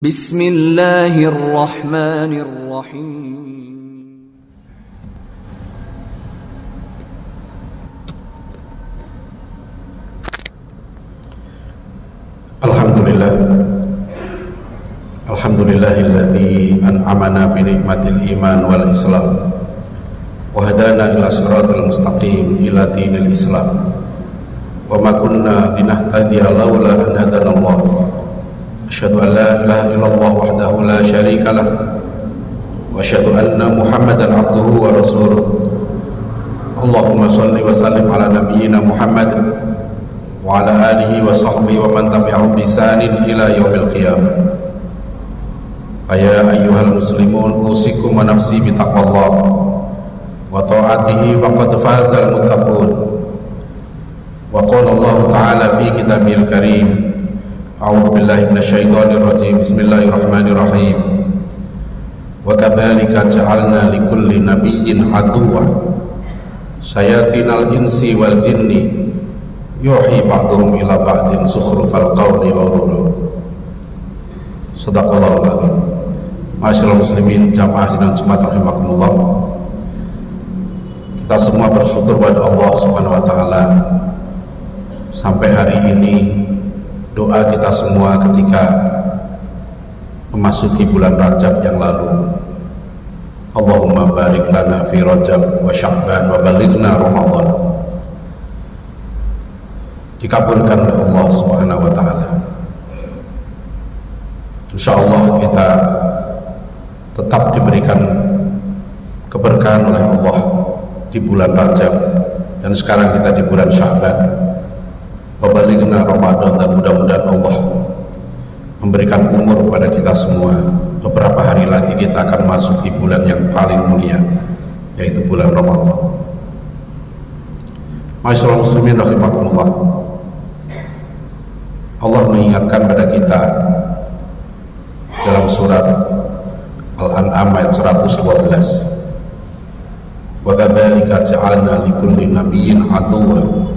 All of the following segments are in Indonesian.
Bismillahirrahmanirrahim. Alhamdulillah, alhamdulillahilladzi an'amana bi ni'matil iman wal islam wa hadana ila siratal mustaqim ila dinil islam wa ma kunna linahtadiya laula an hadana Allah. Asyhadu an la ilaha illallah wahdahu la syarika lah wa asyhadu anna Muhammadan abduhu wa rasuluh. Allahumma shalli wa sallim ala nabiyyina Muhammad wa ala alihi wa sahbihi wa man tabi'ahum bi ihsanin ila yaumil qiyamah. Ya ayyuhal muslimun, usikum wa nafsi bi taqwallah wa ta'atihi faqad fazal muttaqun. Wa qala Allah ta'ala fi kitabil karim, a'udzu billahi minasyaitonir rajim, bismillahirrahmanirrahim. Wa kadzalika ja'alna likulli nabiyyin aduwwan syayatinal insi wal jinni yuhi ba'dhum ila ba'din zukhrufal qawli ghurura. Shadaqallahul azim. Ma'asyiral muslimin, jamaah sidang Jumat rahimakumullah. Kita semua bersyukur pada Allah Subhanahu wa taala sampai hari ini doa kita semua ketika memasuki bulan Rajab yang lalu, Allahumma barik lana fi Rajab wa Sya'ban wa balighna Ramadan, dikabulkan oleh Allah Subhanahu wa taala. Insyaallah kita tetap diberikan keberkahan oleh Allah di bulan Rajab, dan sekarang kita di bulan Sya'ban. Wa balighna Ramadan, dan mudah-mudahan Allah memberikan umur kepada kita semua. Beberapa hari lagi kita akan masuk di bulan yang paling mulia, yaitu bulan Ramadan. Ma'asyiral muslimin rahimakumullah. Allah mengingatkan pada kita dalam surat Al-An'am ayat 112, wa kadzalika ja'alna likulli nabiyyin aduwwan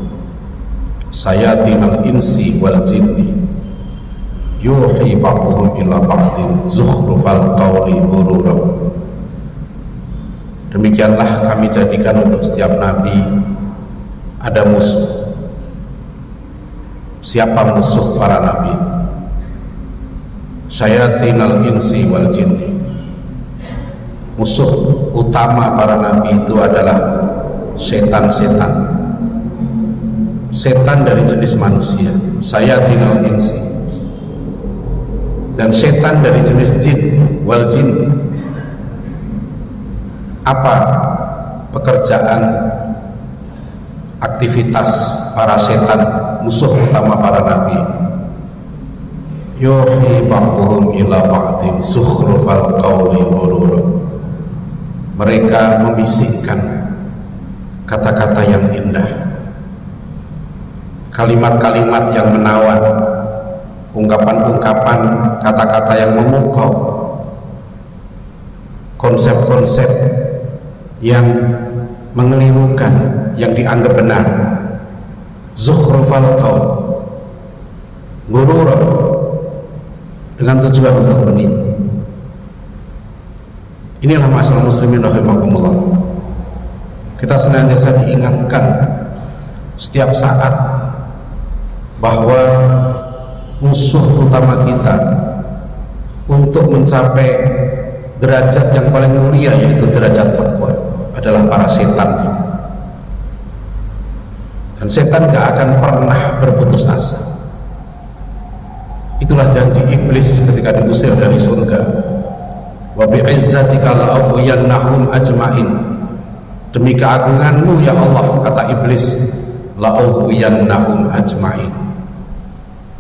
syayatinal insi wal jinni yuhi ba'dhum ila ba'din zukhrufal qawli ghurura. Demikianlah kami jadikan untuk setiap nabi ada musuh. Siapa musuh para nabi itu? Syayatinal insi wal jinni. Musuh utama para nabi itu adalah setan-setan. Setan dari jenis manusia, syayatinal insi, dan setan dari jenis jin, wal jin. Apa pekerjaan, aktivitas para setan, musuh utama para nabi? Yuhi ba'dhum ila ba'din zukhrufal qawli ghurura. Mereka membisikkan kata-kata yang indah, kalimat-kalimat yang menawan, ungkapan-ungkapan, kata-kata yang memukau, konsep-konsep yang mengelirukan, yang dianggap benar. Zukhrufal qaul ghurura, dengan tujuan untuk menipu. Inilah masalah muslimin rahimakumullah. Kita senantiasa diingatkan setiap saat bahwa musuh utama kita untuk mencapai derajat yang paling mulia, yaitu derajat takwa, adalah para setan. Dan setan gak akan pernah berputus asa. Itulah janji iblis ketika diusir dari surga. Wa bi'izzatika la'ughwiyannahum ajma'in. Demi keagunganmu ya Allah, kata iblis, la'ughwiyannahum ajma'in.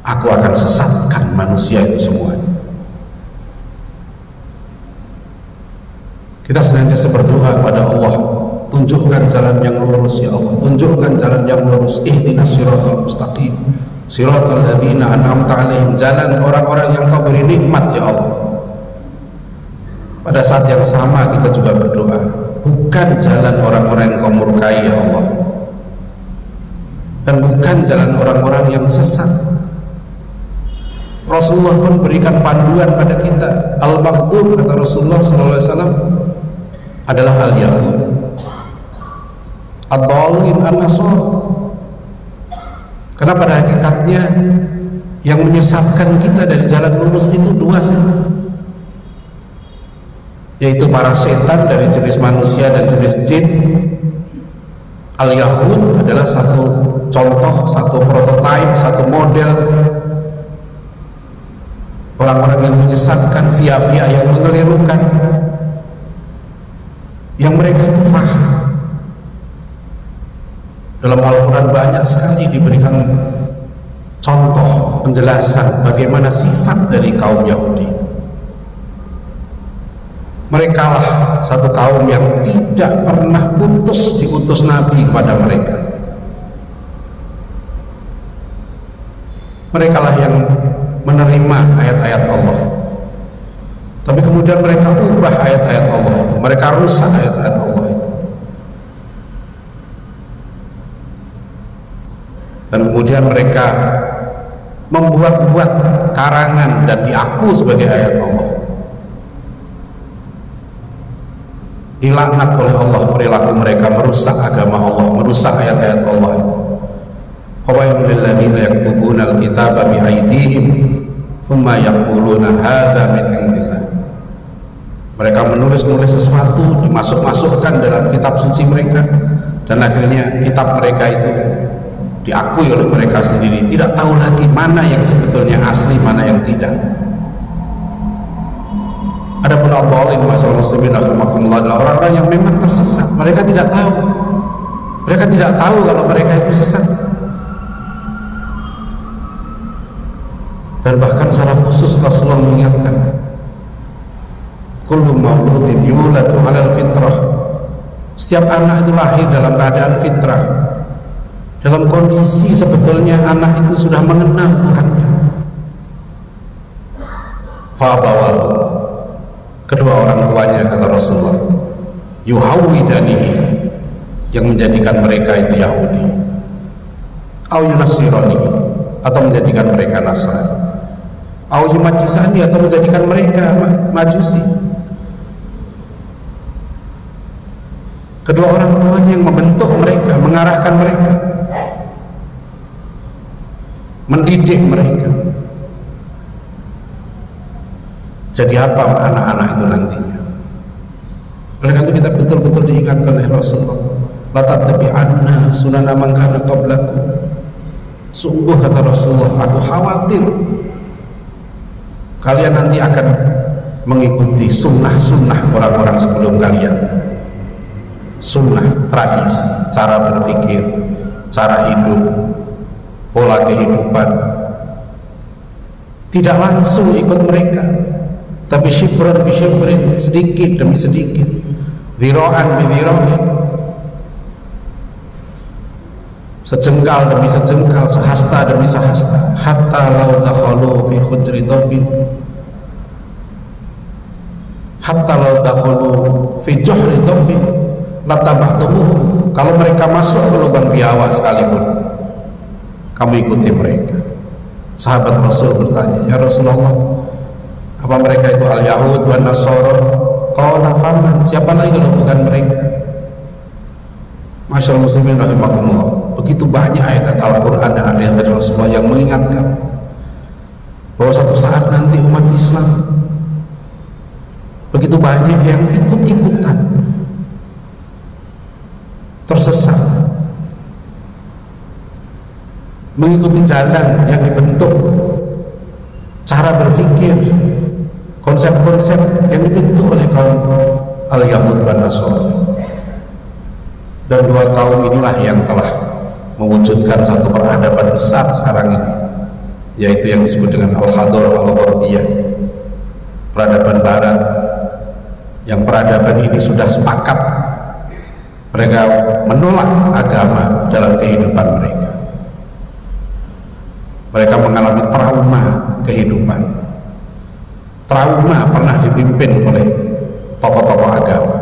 Aku akan sesatkan manusia itu semuanya. Kita senantiasa berdoa kepada Allah, tunjukkan jalan yang lurus ya Allah, tunjukkan jalan yang lurus. Ihdinas siratal mustaqim, siratal ladzina an'amta 'alaihim, jalan orang-orang yang Kau beri nikmat ya Allah. Pada saat yang sama kita juga berdoa, bukan jalan orang-orang yang Kau murkai ya Allah, dan bukan jalan orang-orang yang sesat. Rasulullah pun berikan panduan pada kita. Al-maghdub, kata Rasulullah SAW, adalah al-Yahud, ad-dallin an-nasara. Karena pada hakikatnya yang menyesatkan kita dari jalan lurus itu dua saja, yaitu para setan dari jenis manusia dan jenis jin. Al-Yahud adalah satu contoh, satu prototipe, satu model orang-orang yang menyesatkan, via-via yang mengelirukan, yang mereka itu faham. Dalam Al-Quran banyak sekali diberikan contoh penjelasan bagaimana sifat dari kaum Yahudi. Mereka lah satu kaum yang tidak pernah putus diutus Nabi kepada mereka. Mereka lah yang menerima ayat-ayat Allah, tapi kemudian mereka ubah ayat-ayat Allah itu, mereka rusak ayat-ayat Allah itu, dan kemudian mereka membuat-buat karangan dan diaku sebagai ayat Allah. Dilaknat oleh Allah perilaku mereka, merusak agama Allah, merusak ayat-ayat Allah itu. Fawailul lil ladzina yaktubuna al-kitaba bi aydihim thumma yaquluna hadza min indillah. Mereka menulis-nulis sesuatu, dimasuk-masukkan dalam kitab suci mereka, dan akhirnya kitab mereka itu diakui oleh mereka sendiri, tidak tahu lagi mana yang sebetulnya asli, mana yang tidak. Adapun al-dhalin, masyaallah muslimin rahimakumullah, adalah orang-orang yang memang tersesat. Mereka tidak tahu kalau mereka itu sesat. Dan bahkan secara khusus Rasulullah mengingatkan, kullu mauludin yuladu 'alal fitrah. Setiap anak itu lahir dalam keadaan fitrah, dalam kondisi sebetulnya anak itu sudah mengenal Tuhannya. Fa'abawahu, kedua orang tuanya, kata Rasulullah, yuhawwidanihi, yang menjadikan mereka itu Yahudi, au yunasirani, atau menjadikan mereka Nasrani, au yumajisani, atau menjadikan mereka Majusi. Kedua orang tuanya yang membentuk mereka, mengarahkan mereka, mendidik mereka. Jadi apa anak-anak itu nantinya? Oleh karena itu kita betul-betul diingatkan oleh Rasulullah, la tattabi'anna sunana man kana qablakum. Sungguh, kata Rasulullah, aku khawatir kalian nanti akan mengikuti sunnah-sunnah orang-orang sebelum kalian. Sunnah, tradisi, cara berpikir, cara hidup, pola kehidupan. Tidak langsung ikut mereka, tapi syibran bi syibrin, sedikit demi sedikit, dhira'an bi dhira'in, sejengkal demi sejengkal, sehasta demi sehasta, hatta law dakhalu fi hujri dhabbin, hatta law dakhalu fi juhri dhabbin lataba'tumuhum. Kalau mereka masuk ke lubang biawak sekalipun, kamu ikuti mereka. Sahabat Rasul bertanya, ya Rasulullah, apa mereka itu al-Yahud wa Nasara? Qala faman, siapa lagi kalau bukan mereka? Masyaallah muslimin rahimakumullah. Begitu banyak ayat Al-Quran dan hadis dari Rasulullah yang mengingatkan bahwa suatu saat nanti umat Islam begitu banyak yang ikut-ikutan, tersesat, mengikuti jalan yang dibentuk, cara berpikir, konsep-konsep yang dibentuk oleh kaum al-Yahud dan Nasrani. Dan dua kaum inilah yang telah mewujudkan satu peradaban besar sekarang ini, yaitu yang disebut dengan al-Hadar al-Gharbiyah, peradaban barat. Yang peradaban ini sudah sepakat mereka menolak agama dalam kehidupan mereka. Mereka mengalami trauma kehidupan. Trauma pernah dipimpin oleh tokoh-tokoh agama.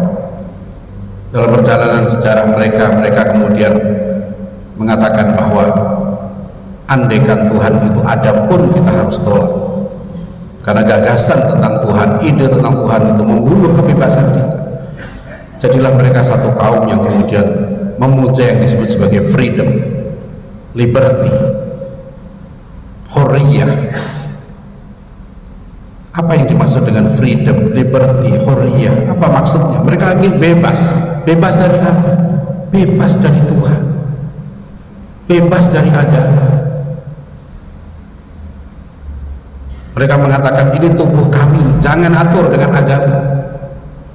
Dalam perjalanan sejarah mereka kemudian mengatakan bahwa andaikan Tuhan itu ada pun kita harus tolak. Karena gagasan tentang Tuhan, ide tentang Tuhan itu membunuh kebebasan kita. Jadilah mereka satu kaum yang kemudian memuja yang disebut sebagai freedom, liberty, hurriyah. Apa yang dimaksud dengan freedom, liberty, hurriyah? Apa maksudnya? Mereka ingin bebas. Bebas dari apa? Bebas dari Tuhan, bebas dari agama. Mereka mengatakan ini tubuh kami, jangan atur dengan agama,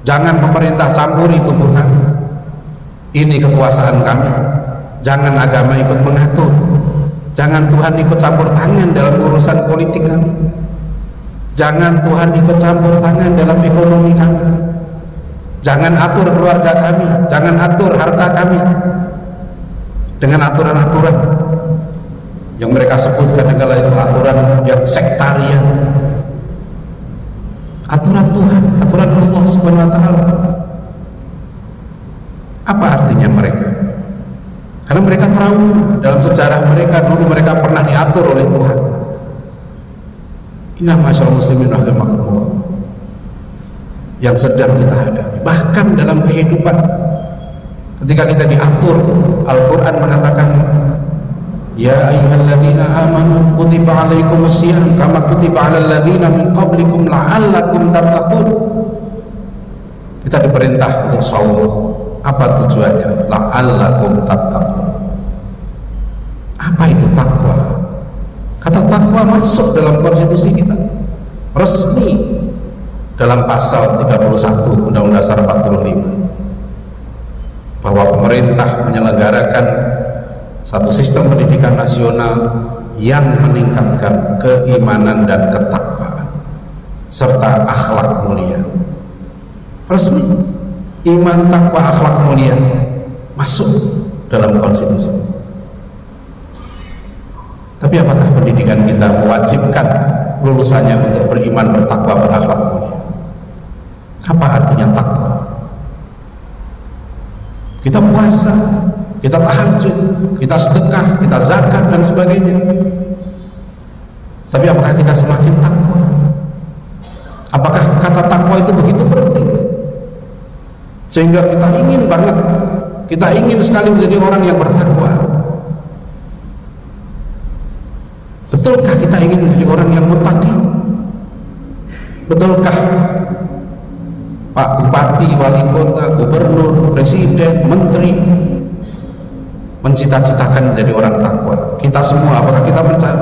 jangan pemerintah campuri tubuh kami, ini kekuasaan kami, jangan agama ikut mengatur, jangan Tuhan ikut campur tangan dalam urusan politik kami, jangan Tuhan ikut campur tangan dalam ekonomi kami, jangan atur keluarga kami, jangan atur harta kami dengan aturan-aturan yang mereka sebutkan adalah itu aturan yang sektarian. Aturan Tuhan, aturan Allah Subhanahu wa taala. Apa artinya mereka? Karena mereka trauma, dalam sejarah mereka dulu mereka pernah diatur oleh Tuhan. Inna masyaallah muslimin rahimakumullah, yang sedang kita hadapi. Bahkan dalam kehidupan, ketika kita diatur, Al-Quran mengatakan, ya ayyuhalladzina amanu kutiba alaikumusiyam kama kutiba alal ladzina min qablikum la'allakum tattaqun. Kita diperintah untuk saum. Apa tujuannya? La'allakum tattaqun. Apa itu takwa? Kata takwa masuk dalam konstitusi kita, resmi dalam pasal 31 Undang-Undang Dasar 45, bahwa pemerintah menyelenggarakan satu sistem pendidikan nasional yang meningkatkan keimanan dan ketakwaan serta akhlak mulia. Resmi, iman, takwa, akhlak mulia masuk dalam konstitusi. Tapi apakah pendidikan kita mewajibkan lulusannya untuk beriman, bertakwa, berakhlak mulia? Apa artinya takwa? Kita puasa, kita tahajud, kita sedekah, kita zakat dan sebagainya. Tapi apakah kita semakin takwa? Apakah kata takwa itu begitu penting sehingga kita ingin banget, kita ingin sekali menjadi orang yang bertakwa? Betulkah kita ingin menjadi orang yang muttaqi? Betulkah Pak Bupati, Wali Kota, Gubernur, Presiden, Menteri mencita-citakan menjadi orang takwa? Kita semua, apakah kita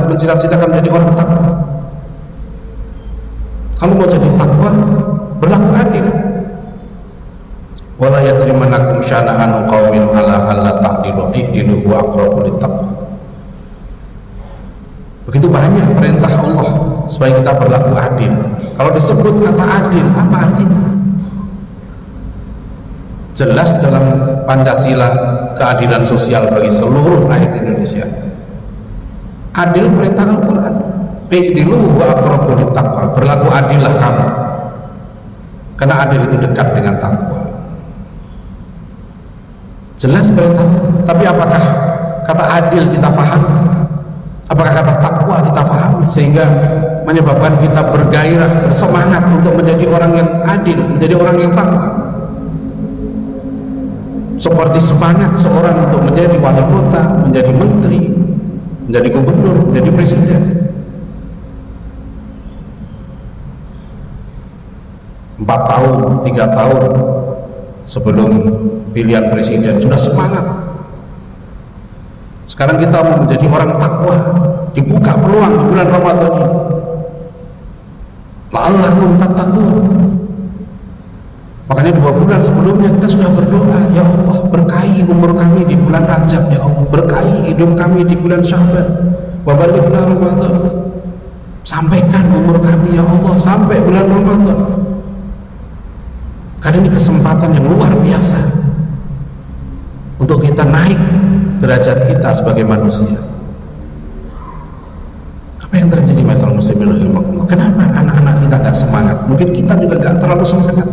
mencita-citakan menjadi orang takwa? Kalau mau jadi takwa, berlaku adil. Wala yajrimannakum syana'anu qaumin ala alla ta'dilu i'dilu huwa aqrabu littaqwa. Begitu banyak perintah Allah supaya kita berlaku adil. Kalau disebut kata adil, apa artinya? Jelas dalam Pancasila, keadilan sosial bagi seluruh rakyat Indonesia. Adil perintah Al-Quran. I'dilu wa aqrabu littaqwa. Berlaku adillah kamu, karena adil itu dekat dengan takwa. Jelas perintah Allah. Tapi apakah kata adil kita faham? Apakah kata takwa kita fahami sehingga menyebabkan kita bergairah, bersemangat untuk menjadi orang yang adil, menjadi orang yang takwa? Seperti semangat seorang untuk menjadi wali kota, menjadi menteri, menjadi gubernur, menjadi presiden. 4 tahun, 3 tahun sebelum pilihan presiden sudah semangat. Sekarang kita mau menjadi orang takwa, dibuka peluang di bulan Ramadan ini. La'allakum tattaqun. Makanya 2 bulan sebelumnya kita sudah berdoa, ya Allah berkahi umur kami di bulan Rajab, ya Allah berkahi hidup kami di bulan Sya'ban, wa balighna Ramadan. Sampaikan umur kami ya Allah sampai bulan Ramadan. Karena ini kesempatan yang luar biasa untuk kita naik derajat kita sebagai manusia. Apa yang terjadi masalah muslimin rahimakumullah? Kenapa anak-anak kita gak semangat? Mungkin kita juga gak terlalu semangat,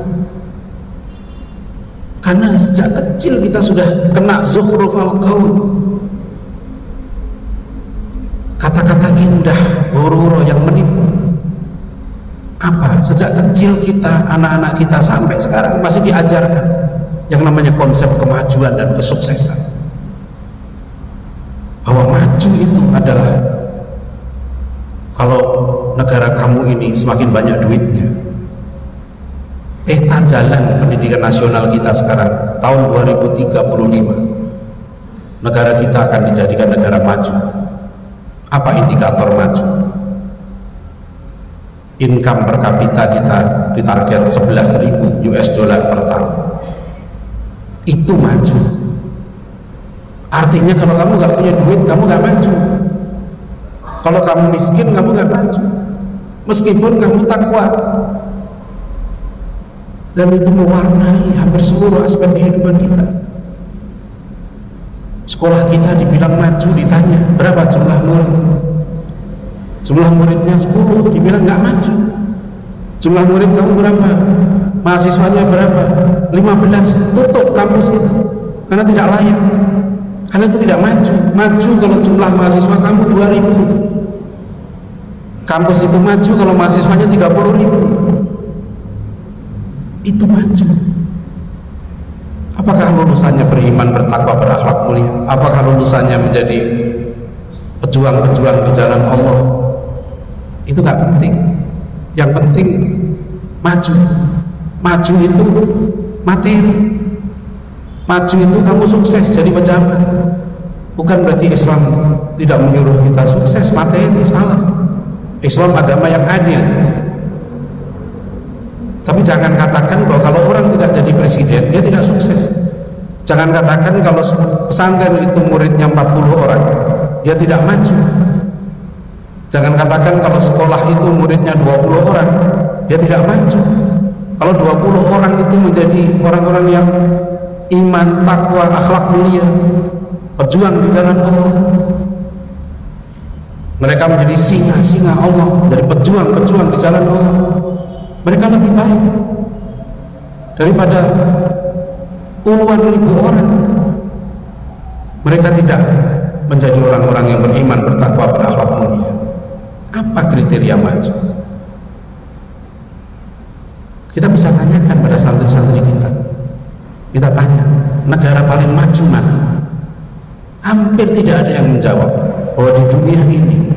karena sejak kecil kita sudah kena zukhrufal qaul, kata-kata indah, huru-huru yang menipu. Apa? Sejak kecil kita, anak-anak kita sampai sekarang masih diajarkan yang namanya konsep kemajuan dan kesuksesan. Bahwa maju itu adalah kalau negara kamu ini semakin banyak duitnya. Peta jalan pendidikan nasional kita sekarang tahun 2035, negara kita akan dijadikan negara maju. Apa indikator maju? Income per kapita kita ditarget 11.000 US dollar per tahun. Itu maju. Artinya kalau kamu nggak punya duit, kamu nggak maju. Kalau kamu miskin, kamu nggak maju. Meskipun kamu takwa, dan itu mewarnai hampir seluruh aspek kehidupan kita. Sekolah kita dibilang maju, ditanya berapa jumlah murid. Jumlah muridnya 10, dibilang nggak maju. Jumlah murid kamu berapa? Mahasiswanya berapa? 15. Tutup kampus itu karena tidak layak, karena itu tidak maju. Maju kalau jumlah mahasiswa kamu 2.000. Kampus itu maju kalau mahasiswanya 30.000. Itu maju. Apakah lulusannya beriman, bertakwa, berakhlak mulia? Apakah lulusannya menjadi pejuang-pejuang di jalan Allah? Itu nggak penting. Yang penting maju. Maju itu materi. Maju itu kamu sukses jadi pejabat. Bukan berarti Islam tidak menyuruh kita sukses materi, salah. Islam agama yang adil. Tapi jangan katakan bahwa kalau orang tidak jadi presiden, dia tidak sukses. Jangan katakan kalau pesantren itu muridnya 40 orang, dia tidak maju. Jangan katakan kalau sekolah itu muridnya 20 orang, dia tidak maju. Kalau 20 orang itu menjadi orang-orang yang iman, takwa, akhlak mulia, pejuang di jalan Allah, mereka menjadi singa-singa Allah, menjadi pejuang-pejuang di jalan Allah, mereka lebih baik daripada puluhan ribu orang. Mereka tidak menjadi orang-orang yang beriman, bertakwa, berakhlak mulia. Apa kriteria maju? Kita bisa tanyakan pada santri-santri kita. Kita tanya, negara paling maju mana? Hampir tidak ada yang menjawab bahwa di dunia ini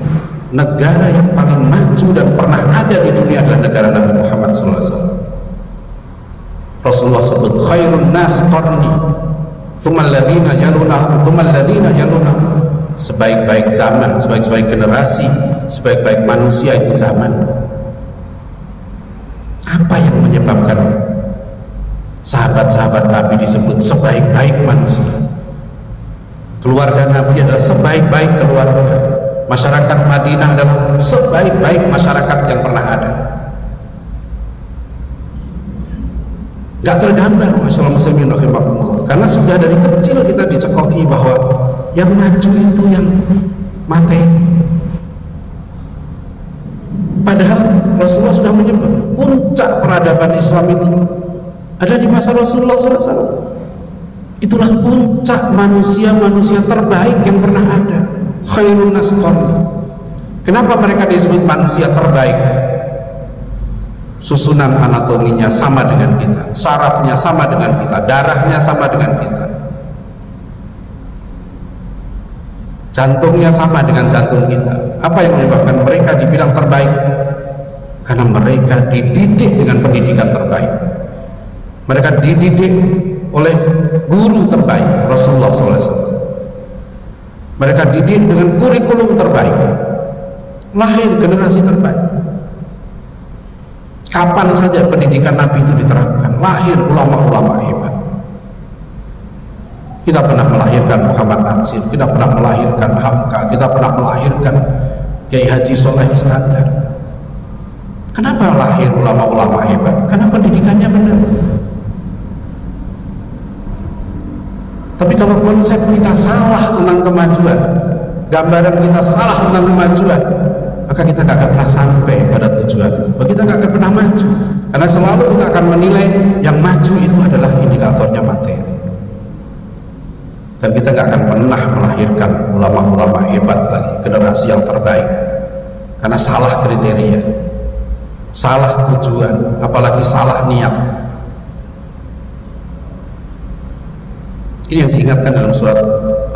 negara yang paling maju dan pernah ada di dunia adalah negara Nabi Muhammad SAW. Rasulullah sebut khairun nas qarni, tsumma alladziina yalunahum, tsumma alladziina yalunahum. Sebaik-baik zaman, sebaik-baik generasi, sebaik-baik manusia itu zaman. Apa yang menyebabkan sahabat-sahabat Nabi disebut sebaik-baik manusia? Keluarga Nabi adalah sebaik-baik keluarga. Masyarakat Madinah adalah sebaik-baik masyarakat yang pernah ada. Gak tergambar, masyaallah muslimin rahimakumullah. Karena sudah dari kecil kita dicekoki bahwa yang maju itu yang materi. Padahal Rasulullah sudah menyebut puncak peradaban Islam itu ada di masa Rasulullah SAW. Itulah puncak manusia-manusia terbaik yang pernah ada. Khairun nas qarni. Kenapa mereka disebut manusia terbaik? Susunan anatominya sama dengan kita, sarafnya sama dengan kita, darahnya sama dengan kita, jantungnya sama dengan jantung kita. Apa yang menyebabkan mereka dibilang terbaik? Karena mereka dididik dengan pendidikan terbaik. Mereka dididik oleh guru terbaik, Rasulullah SAW. Mereka didik dengan kurikulum terbaik, lahir generasi terbaik. Kapan saja pendidikan Nabi itu diterapkan, lahir ulama-ulama hebat. Kita pernah melahirkan Muhammad Natsir, kita pernah melahirkan Hamka, kita pernah melahirkan Kiai Haji Soleh Iskandar. Kenapa lahir ulama-ulama hebat? Karena pendidikannya benar. Tapi kalau konsep kita salah tentang kemajuan, gambaran kita salah tentang kemajuan, maka kita gak akan pernah sampai pada tujuan itu. Kita gak akan pernah maju, karena selalu kita akan menilai yang maju itu adalah indikatornya materi. Dan kita gak akan pernah melahirkan ulama-ulama hebat lagi, generasi yang terbaik, karena salah kriteria. salah tujuan, apalagi salah niat. Ini yang diingatkan dalam surat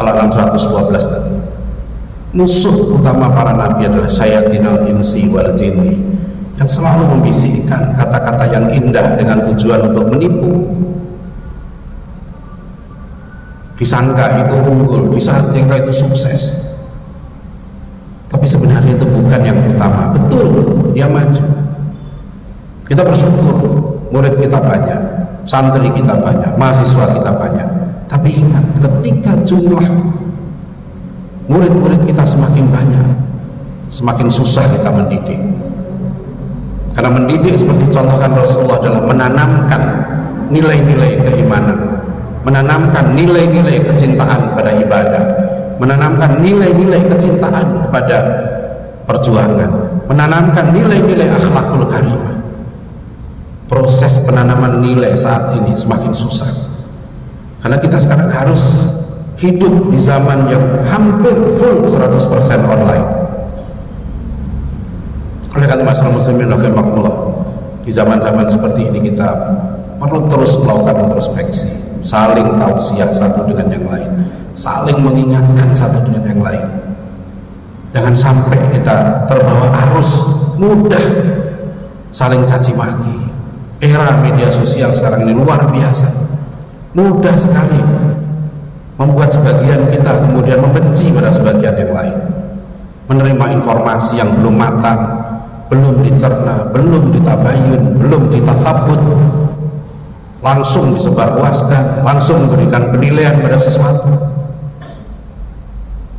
Al-An'am 112 tadi. Musuh utama para nabi adalah syayatinal insi wal jinni, yang selalu membisikkan kata-kata yang indah dengan tujuan untuk menipu. Disangka itu unggul, disangka itu sukses, tapi sebenarnya itu bukan yang utama. Betul, dia maju. Kita bersyukur murid kita banyak, santri kita banyak, mahasiswa kita banyak. Tapi ingat, ketika jumlah murid-murid kita semakin banyak, semakin susah kita mendidik. Karena mendidik seperti contohkan Rasulullah adalah menanamkan nilai-nilai keimanan, menanamkan nilai-nilai kecintaan pada ibadah, menanamkan nilai-nilai kecintaan pada perjuangan, menanamkan nilai-nilai akhlakul karimah. Proses penanaman nilai saat ini semakin susah, karena kita sekarang harus hidup di zaman yang hampir full 100% online. Oleh karena masalah muslimin rahimakumullah, di zaman-zaman seperti ini kita perlu terus melakukan introspeksi, saling tausiah satu dengan yang lain, saling mengingatkan satu dengan yang lain. Jangan sampai kita terbawa arus mudah saling caci maki. Era media sosial sekarang ini luar biasa, mudah sekali membuat sebagian kita kemudian membenci pada sebagian yang lain, menerima informasi yang belum matang, belum dicerna, belum ditabayun, belum ditathabut, langsung disebarluaskan, langsung memberikan penilaian pada sesuatu,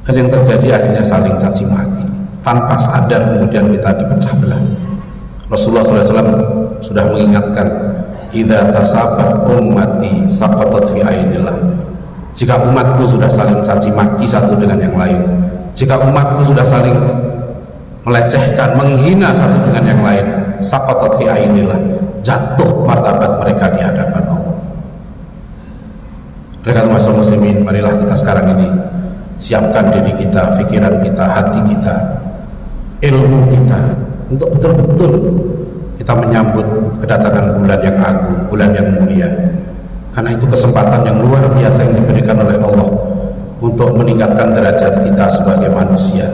dan yang terjadi akhirnya saling caci maki. Tanpa sadar kemudian kita dipecah belah. Rasulullah SAW sudah mengingatkan, idza tasabat ummati saqatat fi ainillah. Jika umatku sudah saling caci maki satu dengan yang lain, jika umatku sudah saling melecehkan, menghina satu dengan yang lain, saqatat fi ainillah, jatuh martabat mereka di hadapan Allah. Oleh karena masyarakat muslimin, marilah kita sekarang ini siapkan diri kita, pikiran kita, hati kita, ilmu kita, untuk betul-betul kita menyambut kedatangan bulan yang agung, bulan yang mulia. Karena itu kesempatan yang luar biasa yang diberikan oleh Allah untuk meningkatkan derajat kita sebagai manusia.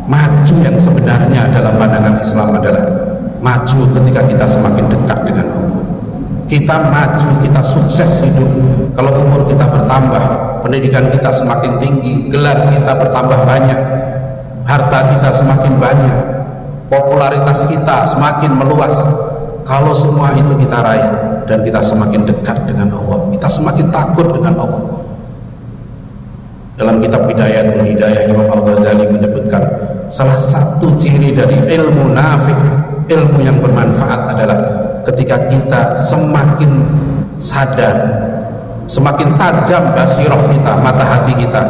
Maju yang sebenarnya dalam pandangan Islam adalah maju ketika kita semakin dekat dengan Allah. Kita maju, kita sukses hidup kalau umur kita bertambah, pendidikan kita semakin tinggi, gelar kita bertambah banyak, harta kita semakin banyak, popularitas kita semakin meluas. Kalau semua itu kita raih dan kita semakin dekat dengan Allah, kita semakin takut dengan Allah. Dalam kitab Bidayatul Hidayah, Imam Al-Ghazali menyebutkan salah satu ciri dari ilmu nafi', ilmu yang bermanfaat, adalah ketika kita semakin sadar, semakin tajam basirah kita, mata hati kita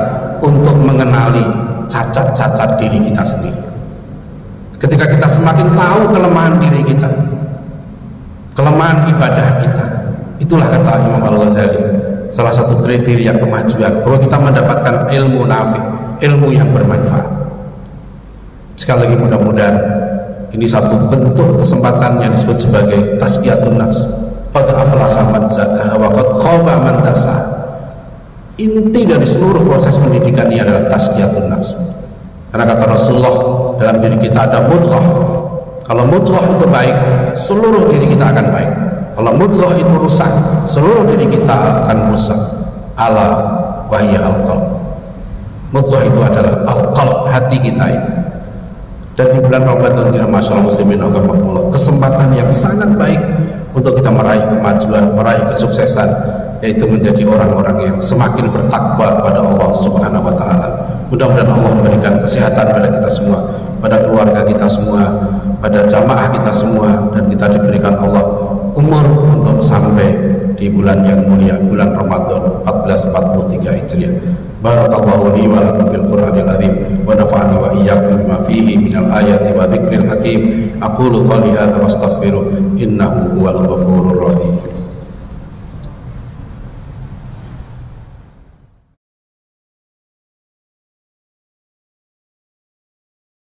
untuk mengenali cacat-cacat diri kita sendiri. Ketika kita semakin tahu kelemahan diri kita, kelemahan ibadah kita, itulah kata Imam Al-Ghazali salah satu kriteria kemajuan, bahwa kita mendapatkan ilmu nafi', ilmu yang bermanfaat. Sekali lagi mudah-mudahan ini satu bentuk kesempatan yang disebut sebagai tazkiyatun nafs. Qad aflaha man zakkaha wa qad khaba man dassaha. Inti dari seluruh proses pendidikan ini adalah tazkiyatun nafs. Karena kata Rasulullah, dalam diri kita ada mudghah. Kalau mudghah itu baik, seluruh diri kita akan baik. Kalau mudghah itu rusak, seluruh diri kita akan rusak. Ala wa hiya al-qalb. Mudghah itu adalah al-qalb, hati kita itu. Dan di bulan Ramadan tidak, masyaallah muslimin rahimakumullah, kesempatan yang sangat baik untuk kita meraih kemajuan, meraih kesuksesan, yaitu menjadi orang-orang yang semakin bertakwa kepada Allah Subhanahu wa taala. Mudah-mudahan Allah memberikan kesehatan pada kita semua, pada keluarga kita semua, pada jamaah kita semua, dan kita diberikan Allah umur untuk sampai di bulan yang mulia, bulan Ramadan 1443 Hijriah. Barakallahu li wa lakum fil Qur'anil azim wa nafa'ani wa iyyakum bima fihi minal ayati wa dzikril hakim. Aqulu qouli hadza wa astaghfiru innahu huwal ghafurur rahim.